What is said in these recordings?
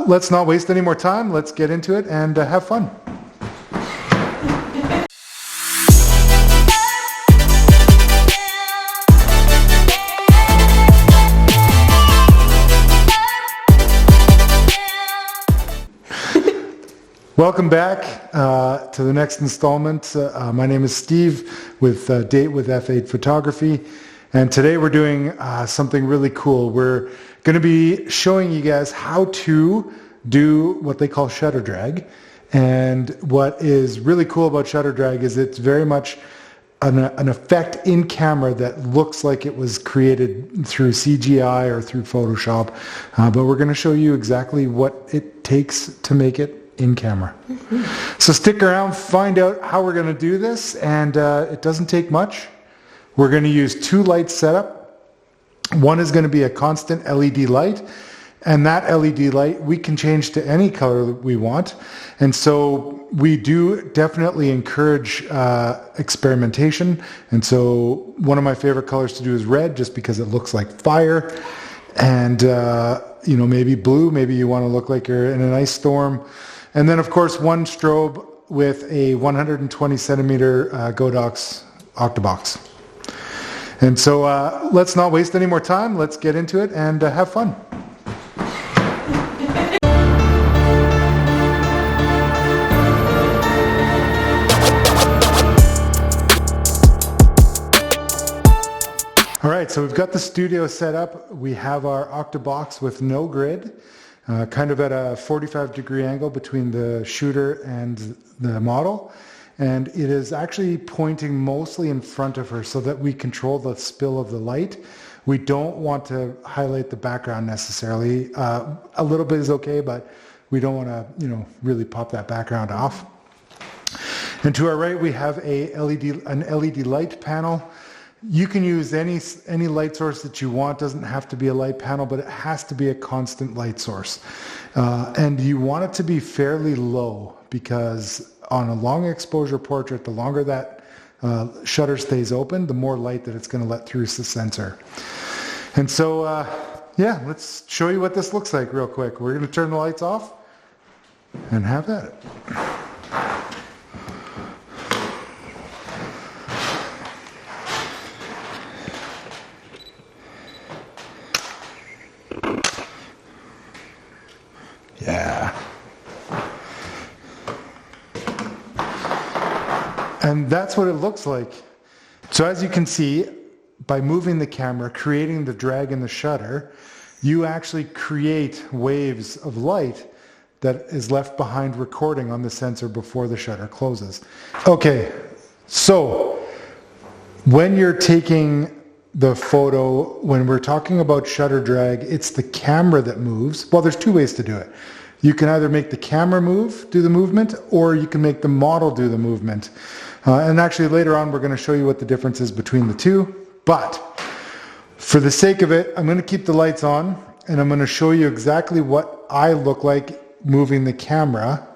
Let's not waste any more time. Let's get into it and have fun. Welcome back to the next installment. My name is Steve with Date with F8 Photography, and today we're doing something really cool. We're going to be showing you guys how to do what they call shutter drag. And what is really cool about shutter drag is it's very much an effect in camera that looks like it was created through CGI or through Photoshop, but we're going to show you exactly what it takes to make it in camera. So stick around, find out how we're going to do this, and it doesn't take much. We're going to use two lights setup. One is going to be a constant LED light, and that LED light we can change to any color that we want. And so we do definitely encourage experimentation. And so one of my favorite colors to do is red, just because it looks like fire. And you know, maybe blue, maybe you want to look like you're in an ice storm. And then of course one strobe with a 120 centimeter Godox octabox. And so let's not waste any more time. Let's get into it and have fun. All right, so we've got the studio set up. We have our octabox with no grid, kind of at a 45-degree angle between the shooter and the model. And it is actually pointing mostly in front of her so that we control the spill of the light. We don't want to highlight the background necessarily. A little bit is okay, but we don't want to, you know, really pop that background off. And to our right, we have an LED light panel. You can use any light source that you want. Doesn't have to be a light panel, but it has to be a constant light source. And you want it to be fairly low, because on a long exposure portrait, the longer that shutter stays open, the more light that it's going to let through the sensor. And so, yeah, let's show you what this looks like real quick. We're going to turn the lights off and have at it. Yeah. And that's what it looks like. So as you can see, by moving the camera, creating the drag in the shutter, you actually create waves of light that is left behind recording on the sensor before the shutter closes. Okay, so when you're taking the photo, when we're talking about shutter drag, it's the camera that moves. Well, there's two ways to do it. You can either make the camera do the movement, or you can make the model do the movement. And actually later on we're going to show you what the difference is between the two. But for the sake of it, I'm going to keep the lights on, and I'm going to show you exactly what I look like moving the camera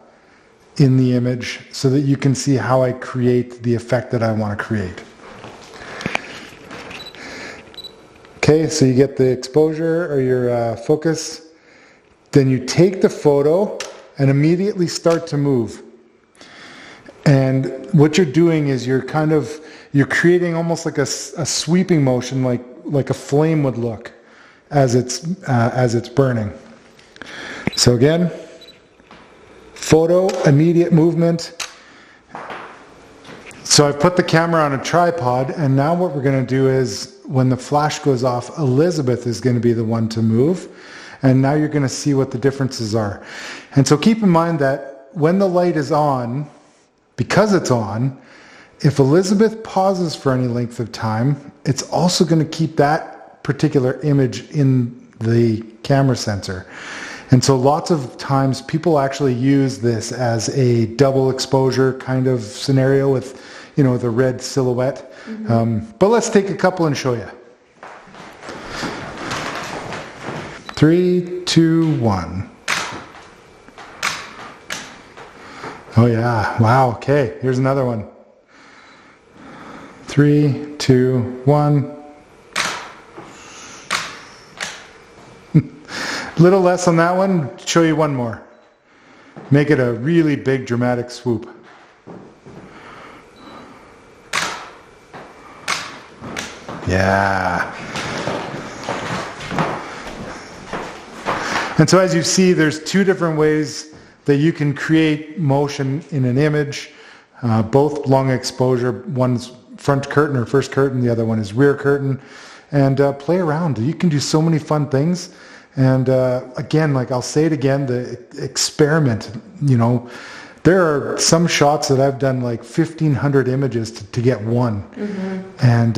in the image, so that you can see how I create the effect that I want to create. Okay, so you get the exposure or your focus. Then you take the photo and immediately start to move. And what you're doing is you're creating almost like a sweeping motion, like a flame would look as it's burning. So again, photo, immediate movement. So I've put the camera on a tripod, and now what we're going to do is, when the flash goes off, Elizabeth is going to be the one to move. And now you're going to see what the differences are. And so keep in mind that when the light is on, because it's on, if Elizabeth pauses for any length of time, it's also going to keep that particular image in the camera sensor. And so lots of times people actually use this as a double exposure kind of scenario with, you know, the red silhouette. But let's take a couple and show you. 3, 2, 1. Oh yeah, wow, okay, here's another one. 3, 2, 1. Little less on that one. Show you one more. Make it a really big dramatic swoop. Yeah. And so as you see, there's two different ways that you can create motion in an image, both long exposure. One's front curtain or first curtain, the other one is rear curtain. And play around. You can do so many fun things. And again, like I'll say it again, the experiment, you know, there are some shots that I've done like 1,500 images to get one. Mm-hmm. And,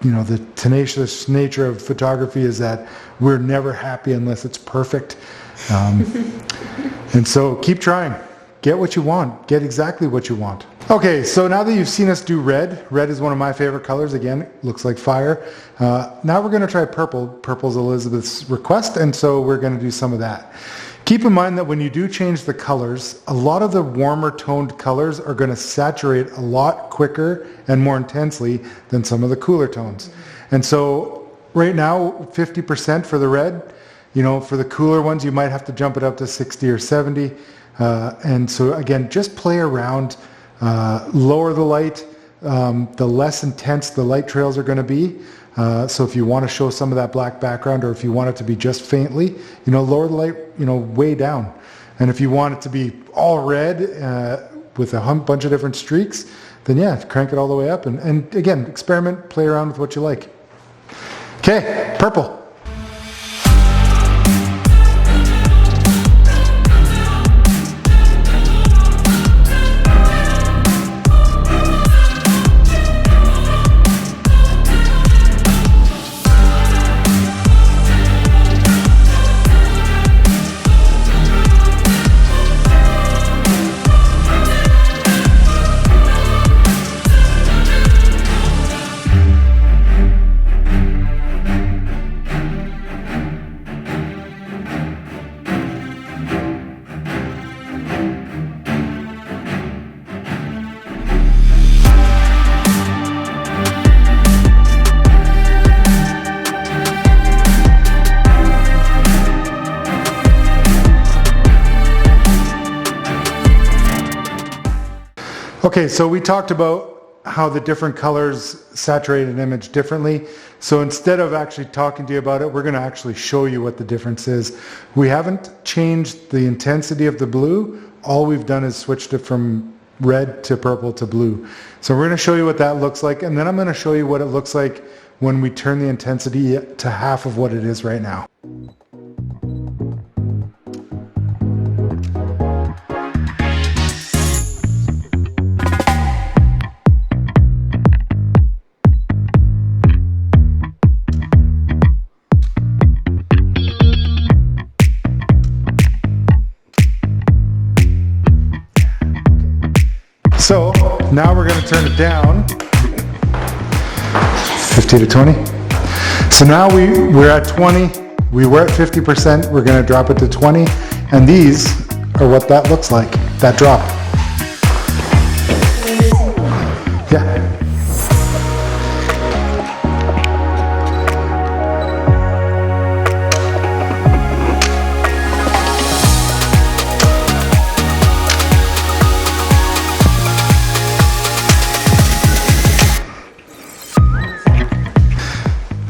you know, the tenacious nature of photography is that we're never happy unless it's perfect. And so keep trying. Get what you want. Get exactly what you want. Okay, so now that you've seen us do red, red is one of my favorite colors. Again, it looks like fire. Now we're going to try purple. Purple's Elizabeth's request, and so we're going to do some of that. Keep in mind that when you do change the colors, a lot of the warmer toned colors are going to saturate a lot quicker and more intensely than some of the cooler tones. And so right now, 50% for the red. You know, for the cooler ones, you might have to jump it up to 60 or 70. And so again, just play around, lower the light, the less intense the light trails are going to be. So if you want to show some of that black background, or if you want it to be just faintly, you know, lower the light, you know, way down. And if you want it to be all red with a bunch of different streaks, then yeah, crank it all the way up. And again, experiment, play around with what you like. Okay, purple. Okay, so we talked about how the different colors saturate an image differently. So instead of actually talking to you about it, we're going to actually show you what the difference is. We haven't changed the intensity of the blue. All we've done is switched it from red to purple to blue. So we're going to show you what that looks like, and then I'm going to show you what it looks like when we turn the intensity to half of what it is right now. So now we're going to turn it down 50 to 20. So now we're at 20. We were at 50%. We're going to drop it to 20. And these are what that looks like, that drop. Yeah.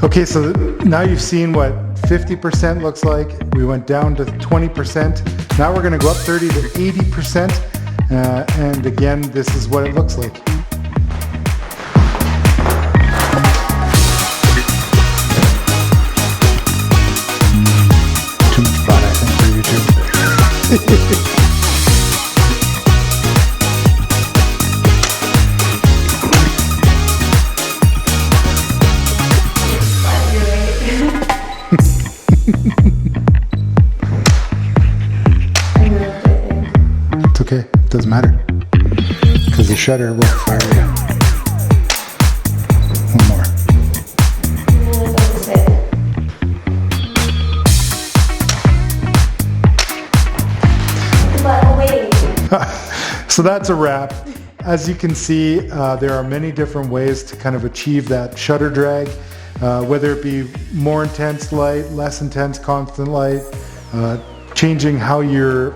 Okay, so now you've seen what 50% looks like. We went down to 20%. Now we're going to go up 30 to 80%. And again, this is what it looks like. Too much fun, I think, for YouTube. It's okay, it doesn't matter, because the shutter will fire you. One more. So that's a wrap. As you can see, there are many different ways to kind of achieve that shutter drag. whether it be more intense light, less intense constant light, changing how your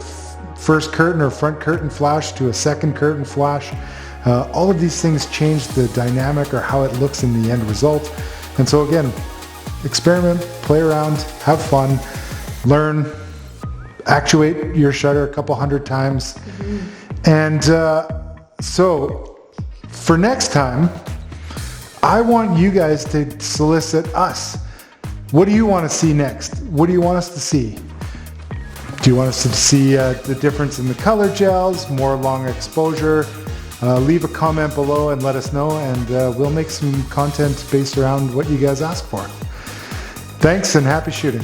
first curtain or front curtain flash to a second curtain flash. All of these things change the dynamic or how it looks in the end result. And so again, experiment, play around, have fun, learn, actuate your shutter a couple hundred times. And so for next time, I want you guys to solicit us. What do you want to see next? What do you want us to see? Do you want us to see the difference in the color gels, more long exposure? Leave a comment below and let us know, and we'll make some content based around what you guys ask for. Thanks and happy shooting.